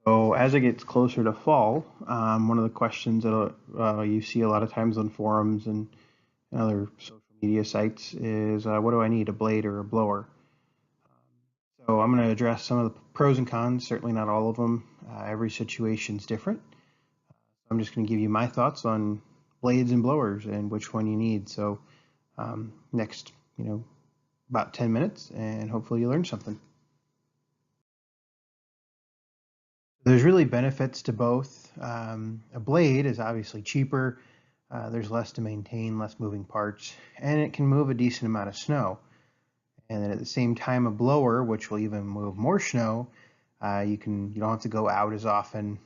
So as it gets closer to fall, one of the questions that you see a lot of times on forums and other social media sites is, what do I need, a blade or a blower? So I'm going to address some of the pros and cons, certainly not all of them. Every situation is different. I'm just going to give you my thoughts on blades and blowers and which one you need. So next, about 10 minutes, and hopefully you learn something. There's really benefits to both. A blade is obviously cheaper. There's less to maintain, less moving parts, and it can move a decent amount of snow. And then at the same time, a blower, which will even move more snow, you don't have to go out as often,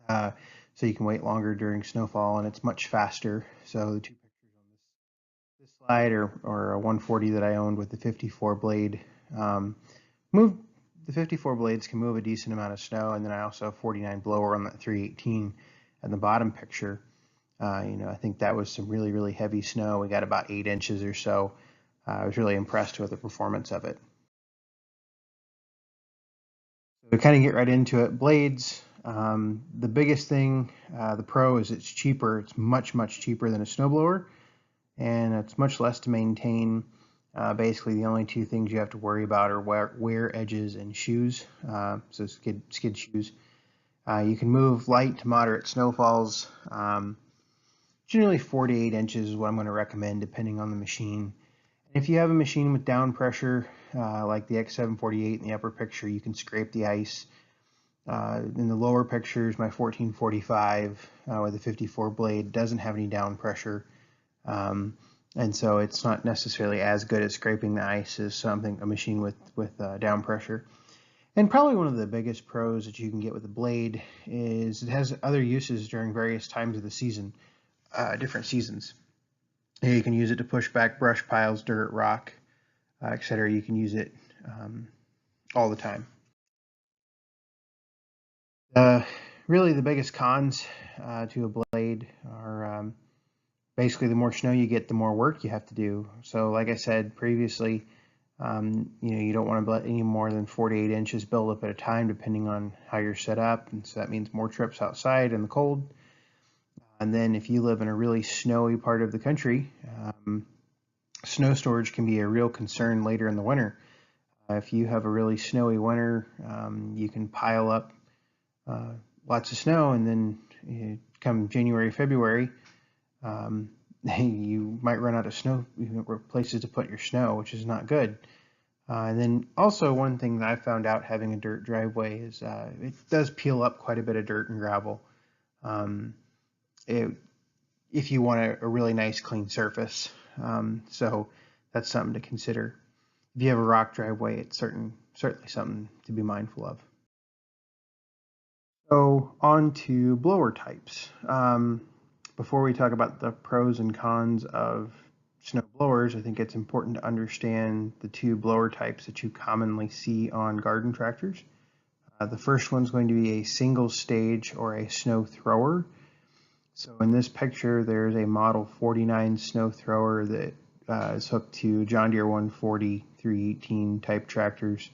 so you can wait longer during snowfall, and it's much faster. So the two pictures on this slide or a 140 that I owned with the 54 blade, the 54 blades can move a decent amount of snow, and then I also have 49 blower on that 318 at the bottom picture. I think that was some really, really heavy snow. We got about 8 inches or so. I was really impressed with the performance of it. So to kind of get right into it, blades, the biggest thing, the pro is it's cheaper. It's much, much cheaper than a snowblower, and it's much less to maintain. Basically, the only two things you have to worry about are wear edges and shoes, so skid shoes. You can move light to moderate snowfalls. Generally 4 to 8 inches is what I'm going to recommend depending on the machine. And if you have a machine with down pressure, like the X748 in the upper picture, you can scrape the ice. In the lower pictures, my 1445 with a 54 blade doesn't have any down pressure. And so it's not necessarily as good at scraping the ice as a machine with down pressure. And probably one of the biggest pros that you can get with the blade is it has other uses during various times of the season, different seasons. You can use it to push back brush piles, dirt, rock, etc. You can use it all the time. Really, the biggest cons to a blade are basically the more snow you get, the more work you have to do. So like I said previously, you don't want to let any more than 4 to 8 inches build up at a time, depending on how you're set up. And so that means more trips outside in the cold. And then if you live in a really snowy part of the country, snow storage can be a real concern later in the winter. If you have a really snowy winter, you can pile up lots of snow, and then come January, February, you might run out of snow, places to put your snow, which is not good. And then also one thing that I found out having a dirt driveway is it does peel up quite a bit of dirt and gravel. If you want a really nice clean surface. So that's something to consider. If you have a rock driveway, it's certainly something to be mindful of. So on to blower types. Before we talk about the pros and cons of snow blowers, I think it's important to understand the two blower types that you commonly see on garden tractors. The first one's going to be a single stage or a snow thrower. So in this picture, there's a Model 49 snow thrower that is hooked to John Deere 140, 318 type tractors.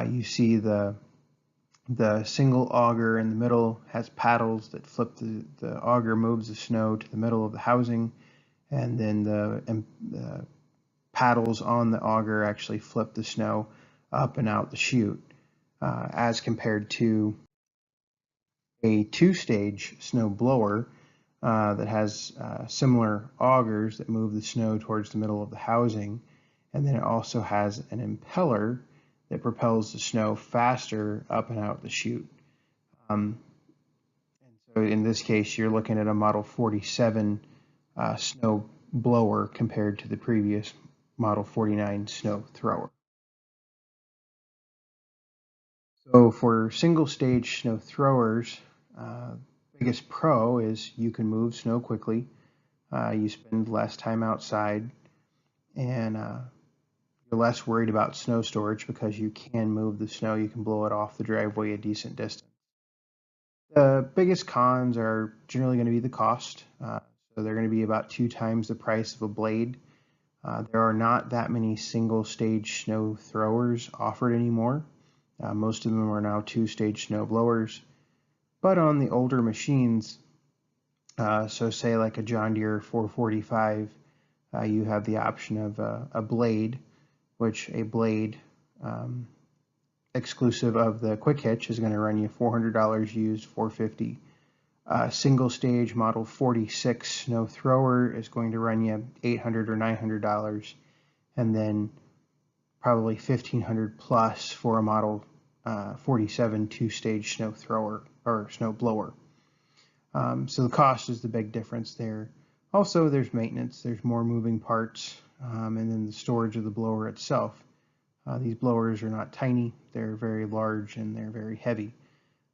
You see the single auger in the middle has paddles that flip. The auger moves the snow to the middle of the housing, and then the paddles on the auger actually flip the snow up and out the chute, as compared to a two-stage snow blower that has similar augers that move the snow towards the middle of the housing, and then it also has an impeller that propels the snow faster up and out the chute. And so in this case, you're looking at a Model 47 snow blower compared to the previous Model 49 snow thrower. So for single stage snow throwers, biggest pro is you can move snow quickly. You spend less time outside, and you're less worried about snow storage because you can move the snow. You can blow it off the driveway a decent distance. The biggest cons are generally going to be the cost. So they're going to be about 2 times the price of a blade. There are not that many single stage snow throwers offered anymore. Most of them are now two-stage snow blowers, but on the older machines, so say like a John Deere 445, you have the option of a blade, which a blade exclusive of the quick hitch is going to run you $400 used, $450. Single stage model 46 snow thrower is going to run you $800 or $900, and then probably $1,500 plus for a model 47 two-stage snow thrower or snow blower. So the cost is the big difference there. Also, there's maintenance, there's more moving parts, and then the storage of the blower itself. These blowers are not tiny, they're very large and they're very heavy.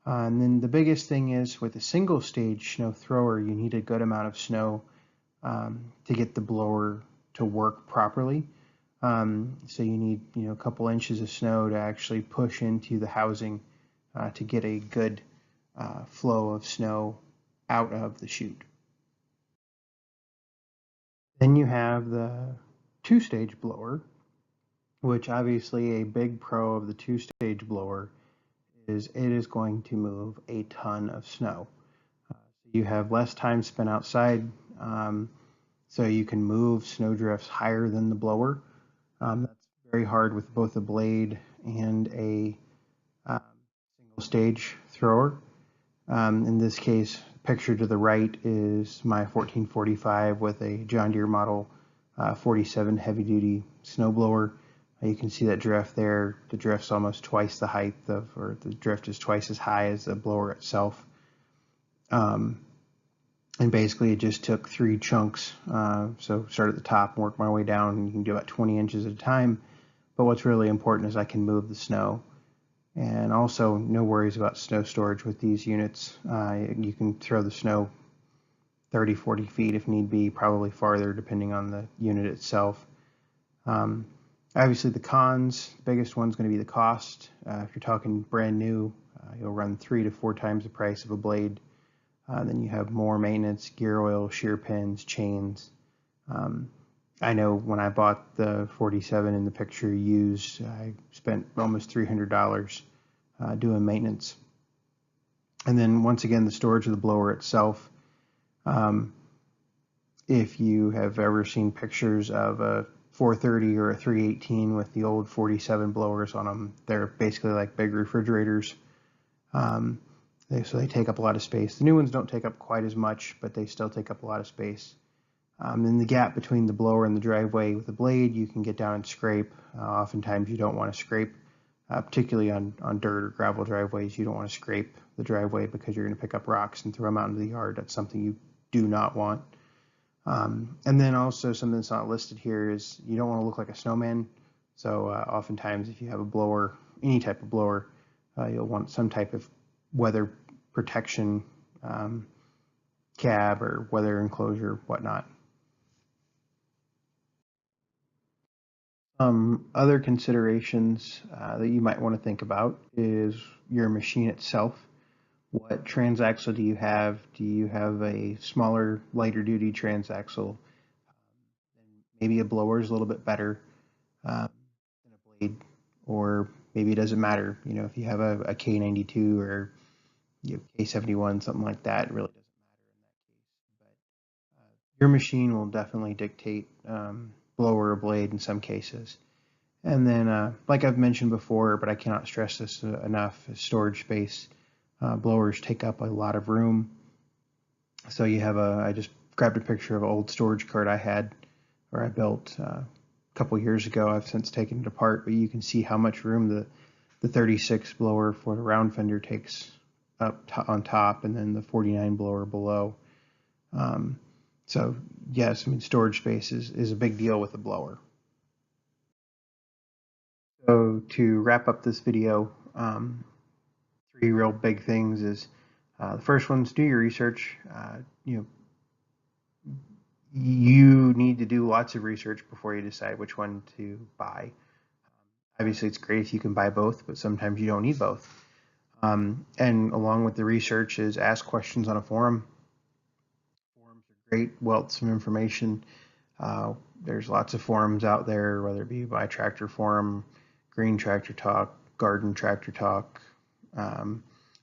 And then the biggest thing is with a single stage snow thrower, you need a good amount of snow to get the blower to work properly. So you need a couple inches of snow to actually push into the housing to get a good flow of snow out of the chute. Then you have the two-stage blower, which obviously a big pro of the two-stage blower is it is going to move a ton of snow. You have less time spent outside, so you can move snow drifts higher than the blower. That's very hard with both a blade and a single stage thrower. In this case, picture to the right is my 1445 with a John Deere model 47 heavy duty snowblower. You can see that drift there. The drift's almost twice the height of, or the drift is twice as high as the blower itself. And basically it just took 3 chunks. So start at the top and work my way down, and you can do about 20 inches at a time. But what's really important is I can move the snow. And also no worries about snow storage with these units. You can throw the snow 30, 40 feet if need be, probably farther depending on the unit itself. Obviously the cons, the biggest one's going to be the cost. If you're talking brand new, you'll run 3 to 4 times the price of a blade. Then you have more maintenance, gear oil, shear pins, chains. I know when I bought the 47 in the picture used, I spent almost $300 doing maintenance. And then once again, the storage of the blower itself. If you have ever seen pictures of a 430 or a 318 with the old 47 blowers on them, they're basically like big refrigerators. So they take up a lot of space. The new ones don't take up quite as much, but they still take up a lot of space. In the gap between the blower and the driveway with the blade, you can get down and scrape. Oftentimes you don't want to scrape, particularly on dirt or gravel driveways. You don't want to scrape the driveway because you're going to pick up rocks and throw them out into the yard. That's something you do not want. And then also something that's not listed here is you don't want to look like a snowman. So oftentimes if you have a blower, any type of blower, you'll want some type of weather protection cab or weather enclosure, whatnot. Other considerations that you might want to think about is your machine itself. What transaxle do you have? Do you have a smaller, lighter duty transaxle? Maybe a blower is a little bit better than a blade, or maybe it doesn't matter. If you have a K92 or you have K71, something like that, it really doesn't matter in that case. But your machine will definitely dictate blower or blade in some cases. And then, like I've mentioned before, but I cannot stress this enough, storage space. Blowers take up a lot of room. So you have I just grabbed a picture of an old storage cart I had, or I built a couple years ago. I've since taken it apart, but you can see how much room the 36 blower for the round fender takes up on top, and then the 49 blower below. So yes, storage space is a big deal with a blower. So to wrap up this video, 3 real big things is the first one's do your research. You need to do lots of research before you decide which one to buy. Obviously, it's great if you can buy both, but sometimes you don't need both. And along with the research is ask questions on a forum. Forums are great wealths of information. There's lots of forums out there, whether it be Buy Tractor Forum, Green Tractor Talk, Garden Tractor Talk,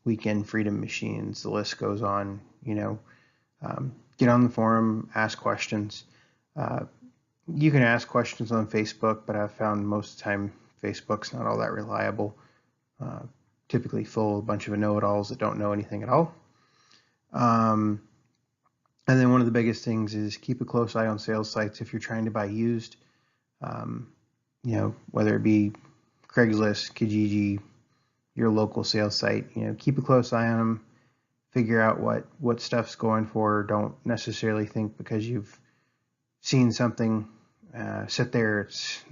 Weekend Freedom Machines, the list goes on. Get on the forum, ask questions. You can ask questions on Facebook, but I've found most of the time Facebook's not all that reliable. Typically full of a bunch of know-it-alls that don't know anything at all. And then one of the biggest things is keep a close eye on sales sites if you're trying to buy used. Whether it be Craigslist, Kijiji, your local sales site, keep a close eye on them. Figure out what stuff's going for. Don't necessarily think because you've seen something sit there, it's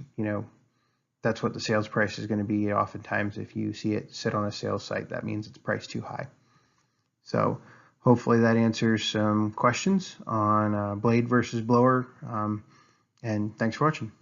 that's what the sales price is going to be. Oftentimes, if you see it sit on a sales site, that means it's priced too high. So hopefully that answers some questions on blade versus blower. And thanks for watching.